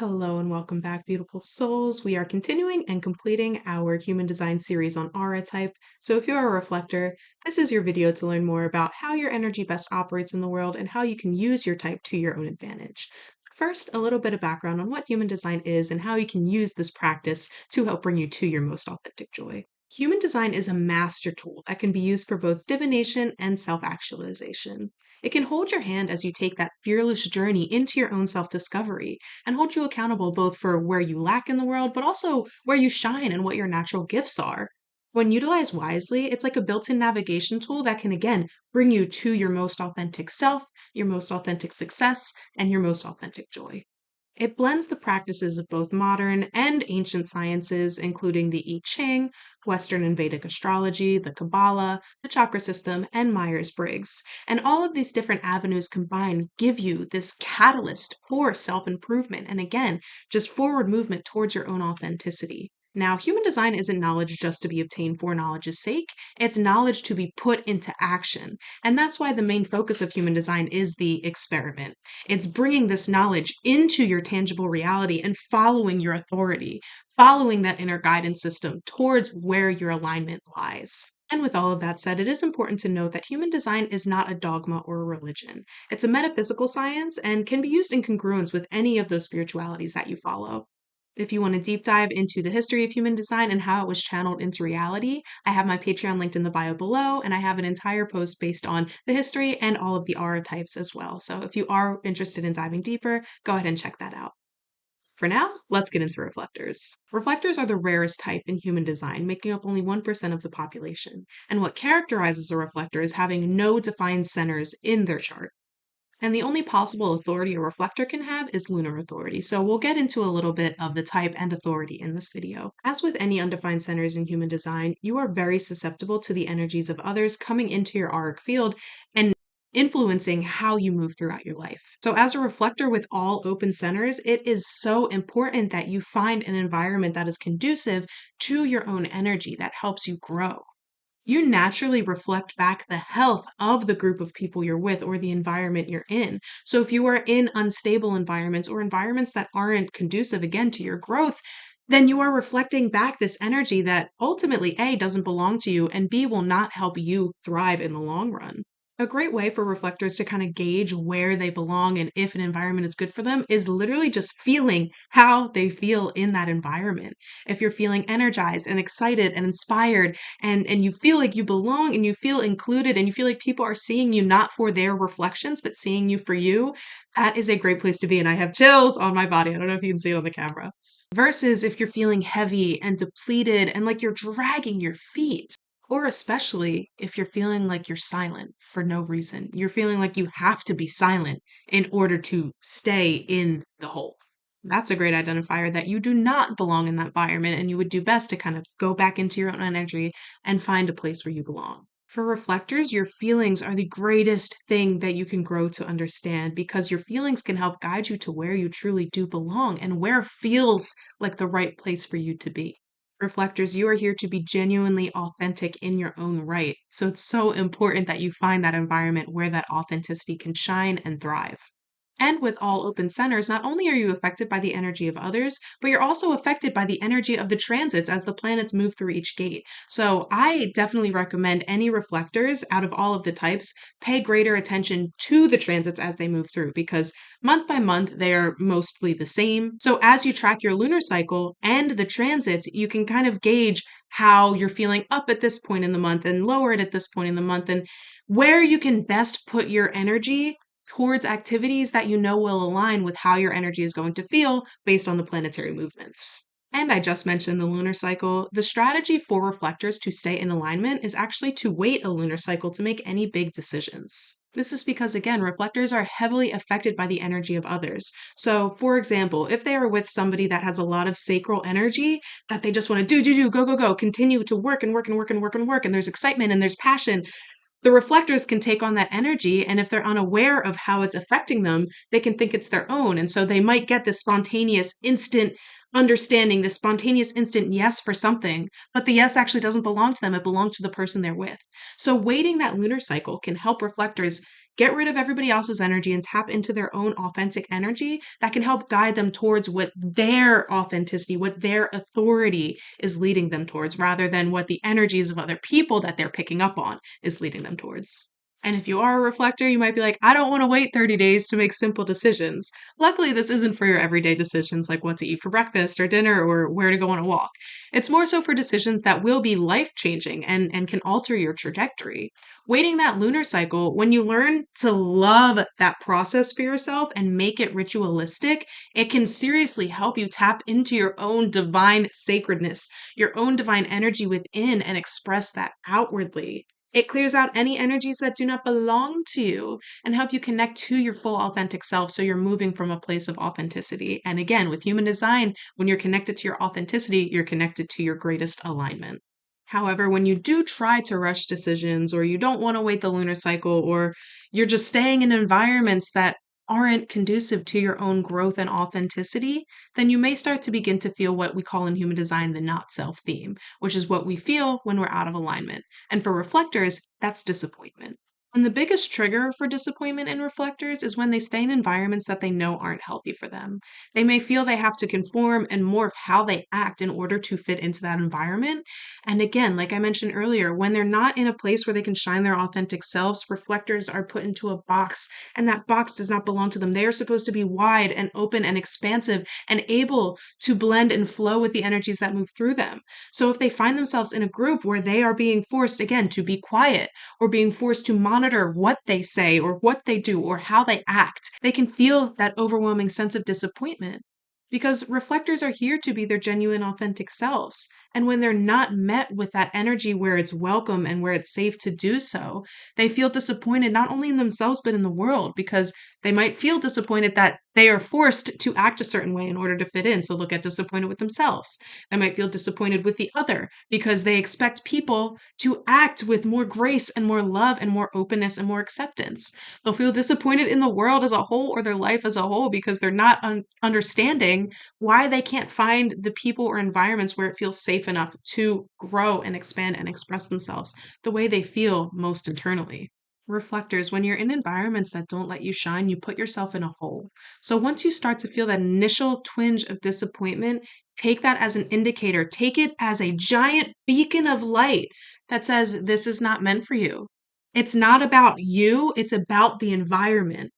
Hello and welcome back, beautiful souls. We are continuing and completing our human design series on aura type. So, if you're a reflector, this is your video to learn more about how your energy best operates in the world and how you can use your type to your own advantage. First, a little bit of background on what human design is and how you can use this practice to help bring you to your most authentic joy. Human design is a master tool that can be used for both divination and self actualization. It can hold your hand as you take that fearless journey into your own self discovery and hold you accountable both for where you lack in the world, but also where you shine and what your natural gifts are. When utilized wisely, it's like a built in navigation tool that can again bring you to your most authentic self, your most authentic success, and your most authentic joy. It blends the practices of both modern and ancient sciences, including the I Ching, Western and Vedic astrology, the Kabbalah, the chakra system, and Myers Briggs. And all of these different avenues combined give you this catalyst for self improvement and again, just forward movement towards your own authenticity. Now, human design isn't knowledge just to be obtained for knowledge's sake, it's knowledge to be put into action. And that's why the main focus of human design is the experiment. It's bringing this knowledge into your tangible reality and following your authority, following that inner guidance system towards where your alignment lies. And with all of that said, it is important to note that human design is not a dogma or a religion. It's a metaphysical science and can be used in congruence with any of those spiritualities that you follow. If you want to deep dive into the history of human design and how it was channeled into reality, I have my Patreon linked in the bio below, and I have an entire post based on the history and all of the aura types as well. So if you are interested in diving deeper, go ahead and check that out. For now, let's get into reflectors. Reflectors are the rarest type in human design, making up only 1% of the population. And what characterizes a reflector is having no defined centers in their chart. And the only possible authority a reflector can have is lunar authority. So we'll get into a little bit of the type and authority in this video. As with any undefined centers in human design, you are very susceptible to the energies of others coming into your auric field and influencing how you move throughout your life. So as a reflector with all open centers, it is so important that you find an environment that is conducive to your own energy that helps you grow. You naturally reflect back the health of the group of people you're with or the environment you're in. So if you are in unstable environments or environments that aren't conducive again to your growth, then you are reflecting back this energy that ultimately A doesn't belong to you and B will not help you thrive in the long run. A great way for reflectors to kind of gauge where they belong and if an environment is good for them is literally just feeling how they feel in that environment. If you're feeling energized and excited and inspired and you feel like you belong and you feel included and you feel like people are seeing you not for their reflections but seeing you for you, that is a great place to be. And I have chills on my body. I don't know if you can see it on the camera. Versus if you're feeling heavy and depleted and like you're dragging your feet. Or especially if you're feeling like you're silent for no reason. You're feeling like you have to be silent in order to stay in the hole. That's a great identifier that you do not belong in that environment and you would do best to kind of go back into your own energy and find a place where you belong. For reflectors, your feelings are the greatest thing that you can grow to understand because your feelings can help guide you to where you truly do belong and where feels like the right place for you to be. Reflectors, you are here to be genuinely authentic in your own right. So it's so important that you find that environment where that authenticity can shine and thrive. And with all open centers, not only are you affected by the energy of others, but you're also affected by the energy of the transits as the planets move through each gate. So I definitely recommend any reflectors out of all of the types pay greater attention to the transits as they move through because month by month they're mostly the same. So as you track your lunar cycle and the transits, you can kind of gauge how you're feeling up at this point in the month and lowered at this point in the month and where you can best put your energy towards activities that you know will align with how your energy is going to feel based on the planetary movements. And I just mentioned the lunar cycle. The strategy for reflectors to stay in alignment is actually to wait a lunar cycle to make any big decisions. This is because, again, reflectors are heavily affected by the energy of others. So, for example, if they are with somebody that has a lot of sacral energy that they just want to do, go, continue to work and work and work and work and work, and there's excitement and there's passion, the reflectors can take on that energy, and if they're unaware of how it's affecting them, they can think it's their own. And so they might get this spontaneous, instant understanding, this spontaneous, instant yes for something, but the yes actually doesn't belong to them. It belongs to the person they're with. So waiting that lunar cycle can help reflectors get rid of everybody else's energy and tap into their own authentic energy that can help guide them towards what their authenticity, what their authority is leading them towards, rather than what the energies of other people that they're picking up on is leading them towards. And if you are a reflector, you might be like, I don't want to wait 30 days to make simple decisions. Luckily, this isn't for your everyday decisions like what to eat for breakfast or dinner or where to go on a walk. It's more so for decisions that will be life changing and can alter your trajectory. Waiting that lunar cycle, when you learn to love that process for yourself and make it ritualistic, it can seriously help you tap into your own divine sacredness, your own divine energy within, and express that outwardly. It clears out any energies that do not belong to you and help you connect to your full authentic self so you're moving from a place of authenticity. And again, with human design, when you're connected to your authenticity, you're connected to your greatest alignment. However, when you do try to rush decisions or you don't want to wait the lunar cycle or you're just staying in environments that aren't conducive to your own growth and authenticity, then you may start to begin to feel what we call in human design the not self theme, which is what we feel when we're out of alignment. And for reflectors, that's disappointment. And the biggest trigger for disappointment in reflectors is when they stay in environments that they know aren't healthy for them. They may feel they have to conform and morph how they act in order to fit into that environment. And again, like I mentioned earlier, when they're not in a place where they can shine their authentic selves, reflectors are put into a box, and that box does not belong to them. They are supposed to be wide and open and expansive and able to blend and flow with the energies that move through them. So if they find themselves in a group where they are being forced, again, to be quiet or being forced to monitor what they say or what they do or how they act, they can feel that overwhelming sense of disappointment. Because reflectors are here to be their genuine, authentic selves. And when they're not met with that energy where it's welcome and where it's safe to do so, they feel disappointed not only in themselves, but in the world, because they might feel disappointed that they are forced to act a certain way in order to fit in. So they'll get disappointed with themselves. They might feel disappointed with the other because they expect people to act with more grace and more love and more openness and more acceptance. They'll feel disappointed in the world as a whole or their life as a whole because they're not understanding why they can't find the people or environments where it feels safe enough to grow and expand and express themselves the way they feel most internally. Reflectors, when you're in environments that don't let you shine, you put yourself in a hole. So once you start to feel that initial twinge of disappointment, take that as an indicator. Take it as a giant beacon of light that says, this is not meant for you. It's not about you, it's about the environment.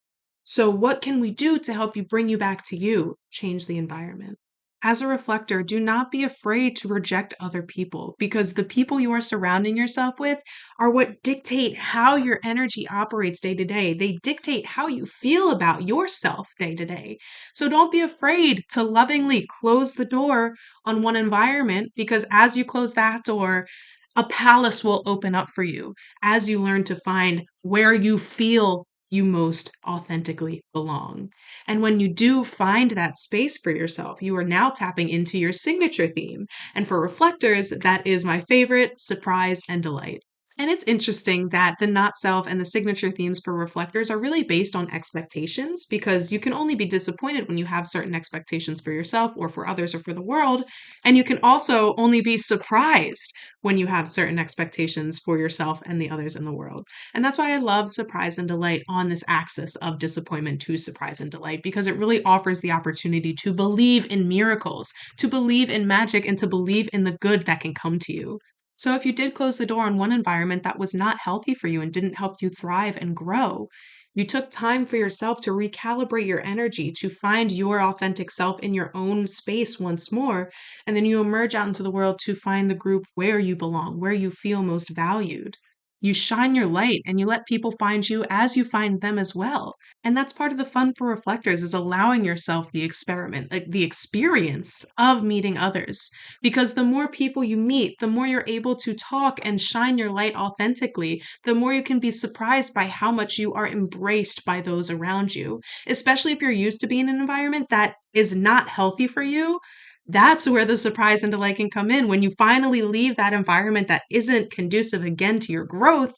So, what can we do to help you bring you back to you? Change the environment. As a reflector, do not be afraid to reject other people because the people you are surrounding yourself with are what dictate how your energy operates day to day. They dictate how you feel about yourself day to day. So don't be afraid to lovingly close the door on one environment because as you close that door, a palace will open up for you as you learn to find where you feel you most authentically belong. And when you do find that space for yourself, you are now tapping into your signature theme. And for reflectors, that is my favorite, surprise and delight. And it's interesting that the not self and the signature themes for reflectors are really based on expectations because you can only be disappointed when you have certain expectations for yourself or for others or for the world. And you can also only be surprised when you have certain expectations for yourself and the others in the world. And that's why I love surprise and delight on this axis of disappointment to surprise and delight, because it really offers the opportunity to believe in miracles, to believe in magic, and to believe in the good that can come to you. So if you did close the door on one environment that was not healthy for you and didn't help you thrive and grow, you took time for yourself to recalibrate your energy, to find your authentic self in your own space once more, and then you emerge out into the world to find the group where you belong, where you feel most valued. You shine your light and you let people find you as you find them as well. And that's part of the fun for reflectors is allowing yourself the experiment, like the experience of meeting others. Because the more people you meet, the more you're able to talk and shine your light authentically, the more you can be surprised by how much you are embraced by those around you. Especially if you're used to being in an environment that is not healthy for you, that's where the surprise and delight can come in. When you finally leave that environment that isn't conducive again to your growth,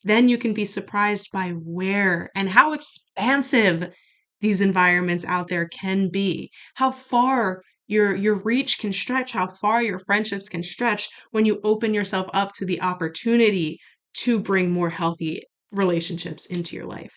then you can be surprised by where and how expansive these environments out there can be, how far your reach can stretch, how far your friendships can stretch when you open yourself up to the opportunity to bring more healthy relationships into your life.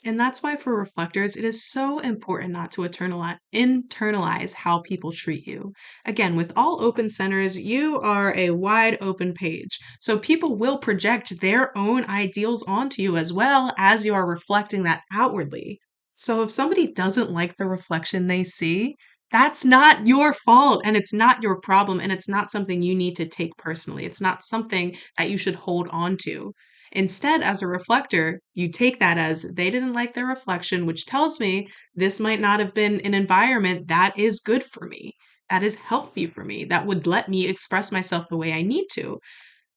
And that's why for reflectors, it is so important not to internalize how people treat you. Again, with all open centers, you are a wide open page. So people will project their own ideals onto you as well as you are reflecting that outwardly. So if somebody doesn't like the reflection they see, that's not your fault and it's not your problem and it's not something you need to take personally. It's not something that you should hold on to. Instead, as a reflector, you take that as they didn't like their reflection, which tells me this might not have been an environment that is good for me, that is healthy for me, that would let me express myself the way I need to.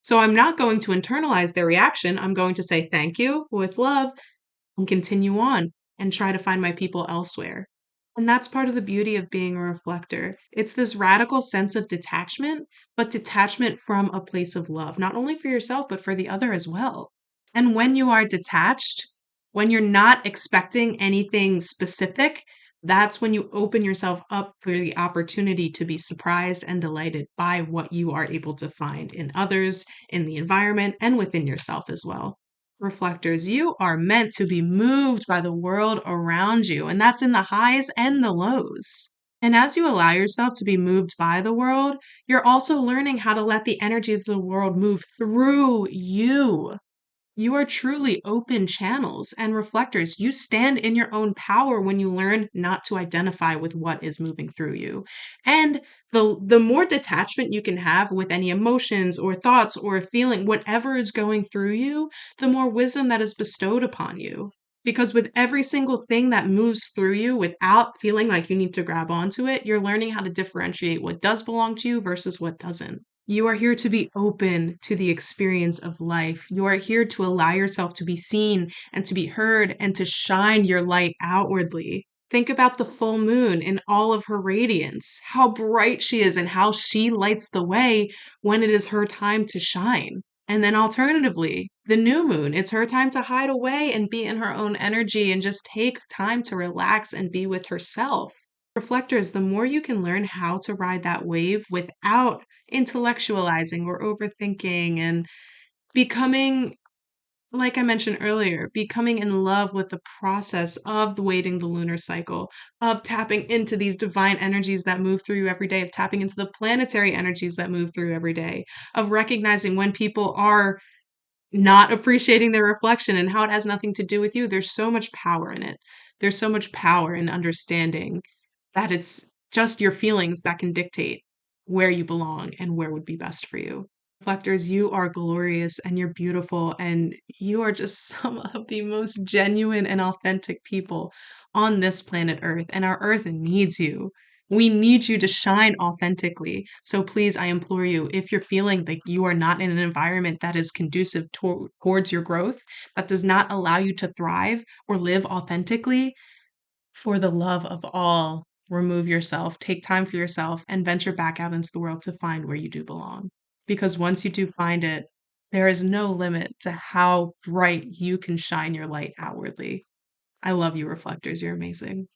So I'm not going to internalize their reaction. I'm going to say thank you with love and continue on and try to find my people elsewhere. And that's part of the beauty of being a reflector. It's this radical sense of detachment, but detachment from a place of love, not only for yourself, but for the other as well. And when you are detached, when you're not expecting anything specific, that's when you open yourself up for the opportunity to be surprised and delighted by what you are able to find in others, in the environment, and within yourself as well. Reflectors, you are meant to be moved by the world around you, and that's in the highs and the lows. And as you allow yourself to be moved by the world, you're also learning how to let the energy of the world move through you. You are truly open channels and reflectors. You stand in your own power when you learn not to identify with what is moving through you. And the more detachment you can have with any emotions or thoughts or feeling, whatever is going through you, the more wisdom that is bestowed upon you. Because with every single thing that moves through you without feeling like you need to grab onto it, you're learning how to differentiate what does belong to you versus what doesn't. You are here to be open to the experience of life. You are here to allow yourself to be seen and to be heard and to shine your light outwardly. Think about the full moon in all of her radiance, how bright she is and how she lights the way when it is her time to shine. And then alternatively, the new moon, it's her time to hide away and be in her own energy and just take time to relax and be with herself. Reflectors, the more you can learn how to ride that wave without intellectualizing or overthinking and becoming, like I mentioned earlier, becoming in love with the process of waiting the lunar cycle, of tapping into these divine energies that move through you every day, of tapping into the planetary energies that move through every day, of recognizing when people are not appreciating their reflection and how it has nothing to do with you. There's so much power in it. There's so much power in understanding that it's just your feelings that can dictate where you belong and where would be best for you. Reflectors, you are glorious and you're beautiful, and you are just some of the most genuine and authentic people on this planet Earth. And our Earth needs you. We need you to shine authentically. So please, I implore you, if you're feeling like you are not in an environment that is conducive towards your growth, that does not allow you to thrive or live authentically, for the love of all, remove yourself, take time for yourself, and venture back out into the world to find where you do belong. Because once you do find it, there is no limit to how bright you can shine your light outwardly. I love you, reflectors. You're amazing.